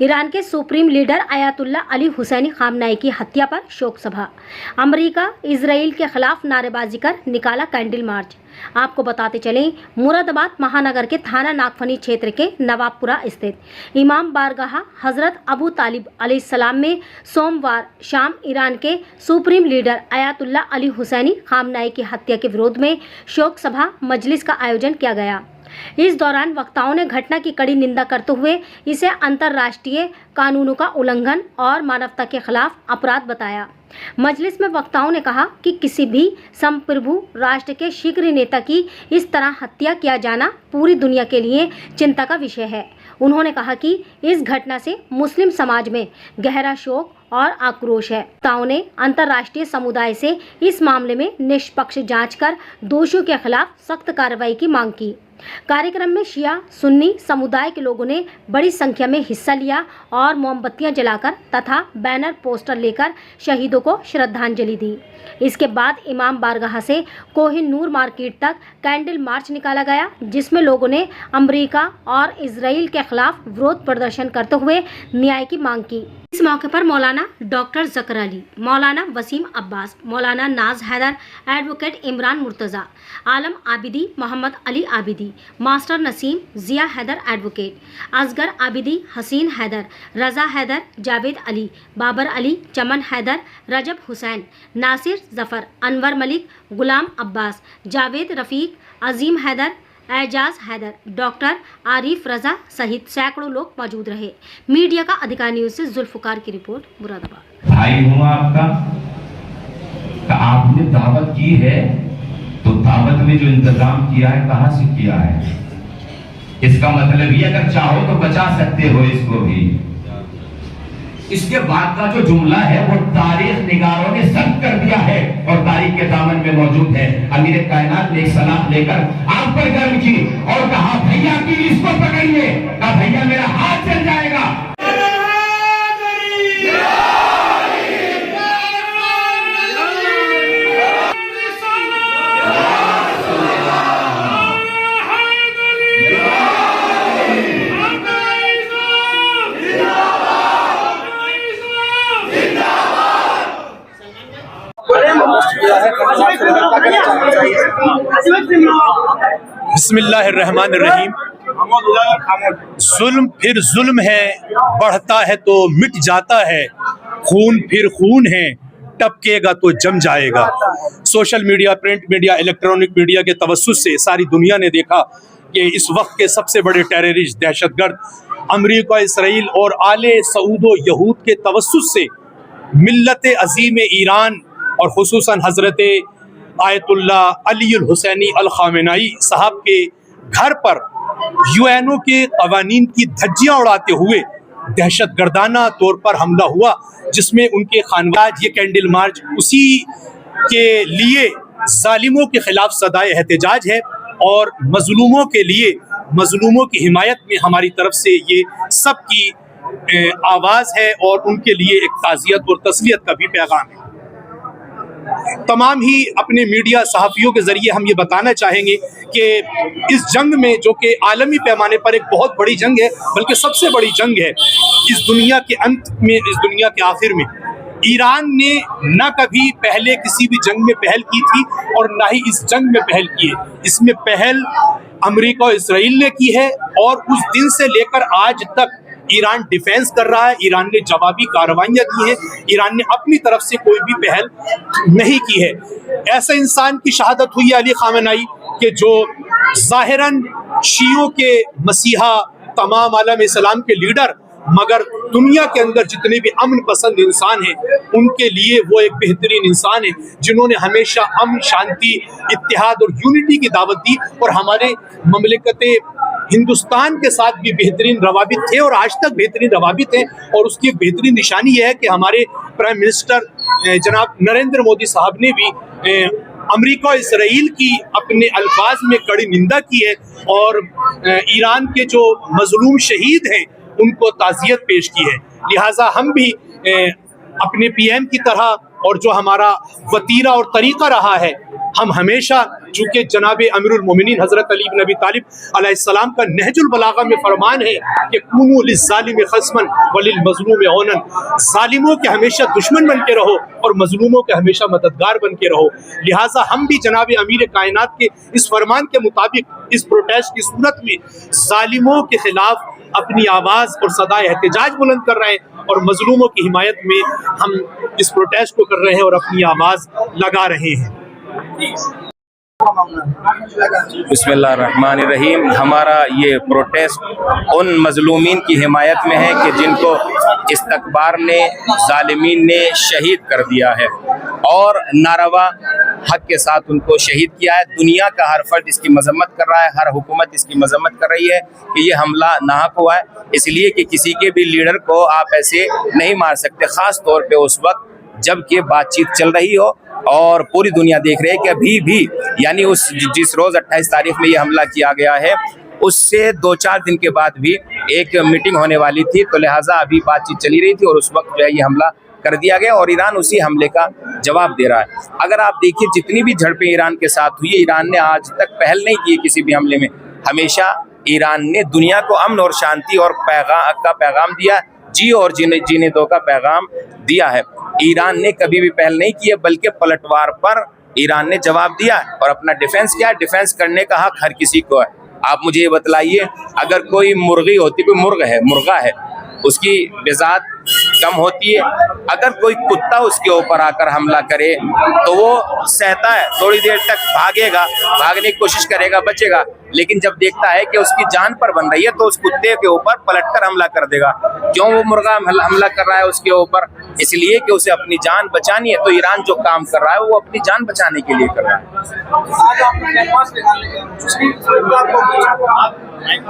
Iran के supreme leader Ayatollah Ali Hosseini Khamenei की हत्या पर शोक सभा। अमेरिका इजराइल के खिलाफ नारेबाजी कर निकाला कैंडल मार्च। आपको बताते चलें, मुरादाबाद महानगर के थाना नागफनी क्षेत्र के नवाबपुरा स्थित इमाम बारगाह हजरत अबू तालिब अलैहिस्सलाम में सोमवार शाम ईरान के supreme leader Ayatollah Ali Hosseini Khamenei की हत्या के विरोध में शोक सभा मजलिस का आयोजन किया गया। इस दौरान वक्ताओं ने घटना की कड़ी निंदा करते हुए इसे अंतर्राष्ट्रीय कानूनों का उल्लंघन और मानवता के खिलाफ अपराध बताया। मजलिस में वक्ताओं ने कहा कि किसी भी संप्रभु राष्ट्र के शीघ्र नेता की इस तरह हत्या किया जाना पूरी दुनिया के लिए चिंता का विषय है। उन्होंने कहा कि इस घटना से मुस्लिम समाज में गहरा शोक और आक्रोश है। वक्ताओं ने अंतर्राष्ट्रीय समुदाय से इस मामले में निष्पक्ष जांच कर दोषियों के खिलाफ सख्त कार्रवाई की मांग की। कार्यक्रम में शिया सुन्नी समुदाय के लोगों ने बड़ी संख्या में हिस्सा लिया और मोमबत्तियां जलाकर तथा बैनर पोस्टर लेकर शहीदों को श्रद्धांजलि दी। इसके बाद इमाम बारगाह से कोहिनूर मार्केट तक कैंडल मार्च निकाला गया, जिसमें लोगों ने अमेरिका और इजराइल के खिलाफ विरोध प्रदर्शन करते हुए न्याय की मांग की। इस मौके पर मौलाना डॉक्टर जकर अली, मौलाना वसीम अब्बास, मौलाना नाज हैदर, एडवोकेट इमरान मुर्तज़ा, आलम आबिदी, मोहम्मद अली आबिदी, मास्टर नसीम, जिया हैदर एडवोकेट, असगर आबिदी, हसीन हैदर, रजा हैदर, जावेद अली, बाबर अली, चमन हैदर, रजब हुसैन, नासिर जफर, अनवर मलिक, गुलाम अब्बास, जावेद रफ़ीक, अजीम हैदर, एजाज हैदर, डॉक्टर आरिफ रजा सहित सैकड़ों लोग मौजूद रहे। मीडिया का अधिकार न्यूज से जुल्फकार की रिपोर्ट, मुरादाबाद। भाई हूँ आपका, आपने दावत की है तो दावत में जो इंतजाम किया है कहाँ से किया है? इसका मतलब ये अगर चाहो तो बचा सकते हो इसको भी। इसके बाद का जो जुमला है वो तारीख निगारों ने सब कर दिया है और तारीख के दामन में मौजूद है। अमीर कायनात ने एक सलाह लेकर आप पर गर्व की और कहा भैया की इसको पकड़िए, कहा भैया मेरा हाथ चल जाएगा। बिस्मिल्लाहिर्रहमानिर्रहीम। जुल्म फिर जुल्म है, बढ़ता है तो मिट जाता है, खून फिर खून है, टपकेगा तो जम जाएगा। Social media, print media, electronic media के तवस्सुस से सारी दुनिया ने देखा कि इस वक्त के सबसे बड़े टेररिस्ट दहशतगर्द अमेरिका, इसराइल और आले सऊदो यहूद के तवस्सुस से मिल्लत अजीम ईरान और खुसूसन हज़रत आयतुल्ला अली हुसैनी अल खामेनाई साहब के घर पर यूएनओ के कवानीन की धज्जियां उड़ाते हुए दहशतगर्दाना तौर पर हमला हुआ, जिसमें उनके खानवाद ये कैंडल मार्च उसी के लिए जालिमों के खिलाफ सदाए एहतजाज है और मजलूमों के लिए, मजलूमों की हिमायत में हमारी तरफ से ये सबकी आवाज़ है और उनके लिए एक ताज़ियत और तस्लियत का भी पैगाम है। तमाम ही अपने मीडिया सहाफ़ियों के ज़रिए हम ये बताना चाहेंगे कि इस जंग में, जो कि आलमी पैमाने पर एक बहुत बड़ी जंग है, बल्कि सबसे बड़ी जंग है इस दुनिया के अंत में, इस दुनिया के आखिर में, ईरान ने न कभी पहले किसी भी जंग में पहल की थी और ना ही इस जंग में पहल की है। इसमें पहल अमेरिका और इसराइल ने की है और उस दिन से लेकर आज तक ईरान डिफेंस कर रहा है। ईरान ने जवाबी कार्रवाइयाँ की हैं, ईरान ने अपनी तरफ से कोई भी पहल नहीं की है। ऐसे इंसान की शहादत हुई अली खामेनाई के जो ज़ाहिरन शियों के मसीहा, तमाम आलम इस्लाम के लीडर, मगर दुनिया के अंदर जितने भी अमन पसंद इंसान हैं उनके लिए वो एक बेहतरीन इंसान है, जिन्होंने हमेशा अमन, शांति, इत्तेहाद और यूनिटी की दावत दी और हमारे ममलिकत हिंदुस्तान के साथ भी बेहतरीन रवाबित थे और आज तक बेहतरीन रवाबित हैं। और उसकी एक बेहतरीन निशानी यह है कि हमारे प्राइम मिनिस्टर जनाब नरेंद्र मोदी साहब ने भी अमेरिका और इसराइल की अपने अल्फाज में कड़ी निंदा की है और ईरान के जो मजलूम शहीद हैं उनको ताज़ियत पेश की है। लिहाजा हम भी अपने PM की तरह, और जो हमारा वतीरा और तरीका रहा है, हम हमेशा चूँकि जनाब अमीरुल मोमिनीन हज़रत अली बिन अबी तालिब अलैहिस्सलाम का नहजुल बलागा में फरमान है कि कुनू लिज़्ज़ालिम ख़स्मन वलिल मज़लूम औनन, ज़ालिमों के हमेशा दुश्मन बन के रहो और मजलूमों के हमेशा मददगार बन के रहो। लिहाजा हम भी जनाब अमीर कायनात के इस फरमान के मुताबिक इस प्रोटेस्ट की सूरत में ज़ालिमों के खिलाफ अपनी आवाज़ और सदाए एहतजाज बुलंद कर रहे हैं और मजलूमों की हिमायत में हम इस प्रोटेस्ट को कर रहे हैं और अपनी आवाज़ लगा रहे हैं। बिस्मिल्लाहिर्रहमानिर्रहीम। हमारा ये प्रोटेस्ट उन मजलूमीन की हिमायत में है कि जिनको इस्तकबार ने, ज़ालिमीन ने शहीद कर दिया है और नारवा हक के साथ उनको शहीद किया है। दुनिया का हर फर्द इसकी मजम्मत कर रहा है, हर हुकूमत इसकी मजम्मत कर रही है कि ये हमला नाहक हुआ है, इसलिए कि किसी के भी लीडर को आप ऐसे नहीं मार सकते, ख़ास तौर पे उस वक्त जबकि बातचीत चल रही हो और पूरी दुनिया देख रही है कि अभी भी, यानी उस जिस रोज़ 28 तारीख में ये हमला किया गया है उससे 2-4 दिन के बाद भी एक मीटिंग होने वाली थी, तो लिहाजा अभी बातचीत चली रही थी और उस वक्त जो है ये हमला कर दिया गया और ईरान उसी हमले का जवाब दे रहा है। अगर आप देखिए जितनी भी झड़पें ईरान के साथ हुई है, ईरान ने आज तक पहल नहीं की किसी भी हमले में। हमेशा ईरान ने दुनिया को अमन और शांति और का पैगाम दिया, जी और जीने दो का पैगाम दिया है। ईरान ने कभी भी पहल नहीं की है, बल्कि पलटवार पर ईरान ने जवाब दिया और अपना डिफेंस किया। डिफेंस करने का हक हर किसी को है। आप मुझे ये बतलाइए, अगर कोई मुर्गी होती, कोई मुर्गा है, उसकी बिजात कम होती है, अगर कोई कुत्ता उसके ऊपर आकर हमला करे तो वो सहता है, थोड़ी देर तक भागेगा, भागने की कोशिश करेगा, बचेगा, लेकिन जब देखता है कि उसकी जान पर बन रही है तो उस कुत्ते के ऊपर पलटकर हमला कर देगा। क्यों वो मुर्गा हमला कर रहा है उसके ऊपर? इसलिए कि उसे अपनी जान बचानी है। तो ईरान जो काम कर रहा है वो अपनी जान बचाने के लिए कर रहा है।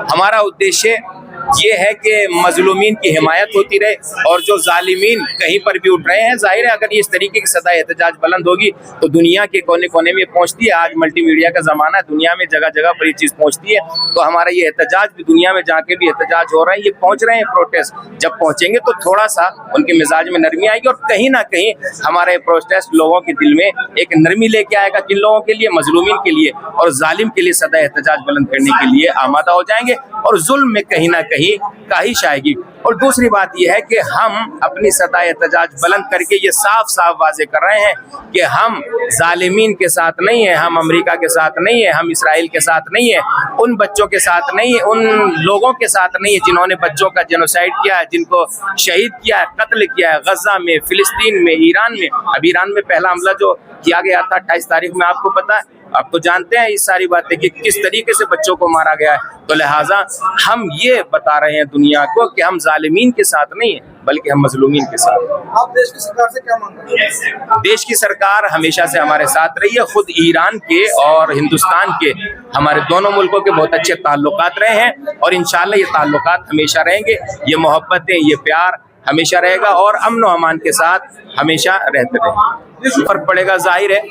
हमारा उद्देश्य ये है कि मजलूमीन की हिमायत होती रहे और जो जालिमीन कहीं पर भी उठ रहे हैं, जाहिर है अगर इस तरीके की सदा एहतजाज बुलंद होगी तो दुनिया के कोने कोने में पहुंचती है। आज मल्टीमीडिया का ज़माना है, दुनिया में जगह जगह पर ये चीज़ पहुंचती है, तो हमारा ये एहतजाज भी दुनिया में जाके भी एहतजाज हो रहा है, ये पहुंच रहे हैं प्रोटेस्ट। जब पहुंचेंगे तो थोड़ा सा उनके मिजाज में नरमी आएगी और कहीं ना कहीं हमारा ये प्रोटेस्ट लोगों के दिल में एक नरमी लेके आएगा, किन लोगों के लिए, मजलूमीन के लिए और जालिम के लिए सदा एहतजाज बुलंद करने के लिए आमादा हो जाएंगे और जुल्म में कहीं ना कहीं काहिश आएगी। और दूसरी बात यह है कि हम अपनी सदा एहतजाज बुलंद करके ये साफ साफ वाजे कर रहे हैं कि हम जालिमीन के साथ नहीं है, हम अमेरिका के साथ नहीं है, हम इसराइल के साथ नहीं है, उन बच्चों के साथ नहीं है, उन लोगों के साथ नहीं है जिन्होंने बच्चों का जेनोसाइड किया है, जिनको शहीद किया है, कत्ल किया है गजा में, फिलिस्तीन में, ईरान में। अब ईरान में पहला हमला जो किया गया था 28 तारीख में, आपको पता है, आप तो जानते हैं इस सारी बातें कि किस तरीके से बच्चों को मारा गया है। तो लिहाजा हम ये बता रहे हैं दुनिया को कि हम जालिमीन के साथ नहीं है, बल्कि हम मजलूमीन के साथ। आप देश की सरकार से क्या मांग रहे हैं? देश की सरकार हमेशा से हमारे साथ रही है। खुद ईरान के और हिंदुस्तान के, हमारे दोनों मुल्कों के बहुत अच्छे ताल्लुकात रहे हैं और इंशाल्लाह ये ताल्लुकात हमेशा रहेंगे, ये मोहब्बतें, ये प्यार हमेशा रहेगा और अमन और अमान के साथ हमेशा रहते रहेंगे। फर्क पड़ेगा, जाहिर है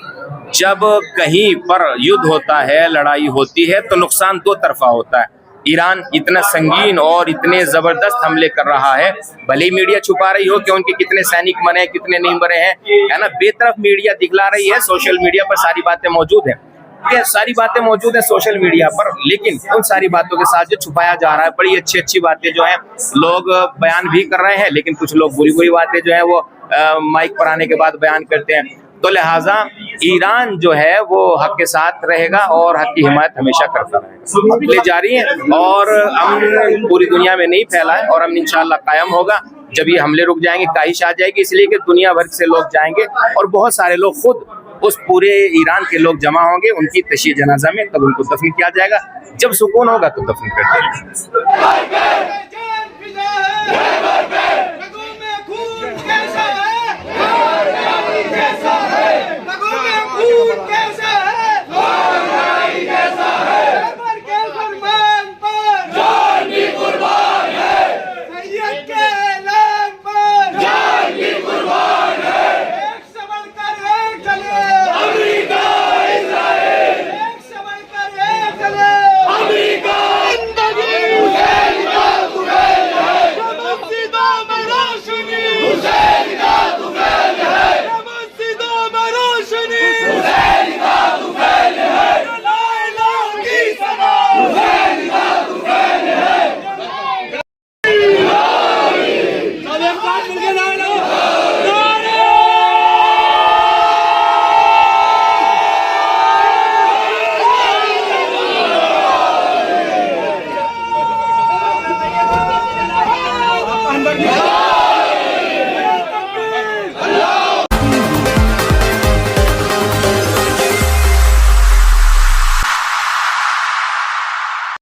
जब कहीं पर युद्ध होता है, लड़ाई होती है तो नुकसान दो तरफा होता है। ईरान इतना संगीन और इतने जबरदस्त हमले कर रहा है, भले ही मीडिया छुपा रही हो कि उनके कितने सैनिक मरे हैं, कितने नहीं मरे हैं, है ना, बेतरफ मीडिया दिखला रही है। सोशल मीडिया पर सारी बातें मौजूद हैं, ये सारी बातें मौजूद है सोशल मीडिया पर, लेकिन उन सारी बातों के साथ जो छुपाया जा रहा है, बड़ी अच्छी अच्छी बातें जो है लोग बयान भी कर रहे हैं, लेकिन कुछ लोग बुरी बुरी बातें जो है वो माइक पर आने के बाद बयान करते हैं। तो लिहाजा ईरान जो है वो हक के साथ रहेगा और हक की हिमायत हमेशा करता रहेगा। ले जा रही है और अमन पूरी दुनिया में नहीं फैला है और अमन इंशाल्लाह कायम होगा जब ये हमले रुक जाएंगे, काहिश आ जाएगी, इसलिए कि दुनिया भर से लोग जाएंगे और बहुत सारे लोग खुद उस पूरे ईरान के लोग जमा होंगे उनकी तशीह जनाजा में, तब उनको दफन किया जाएगा। जब सुकून होगा तो दफन कर देंगे। अमेरिका जिंदाबाद।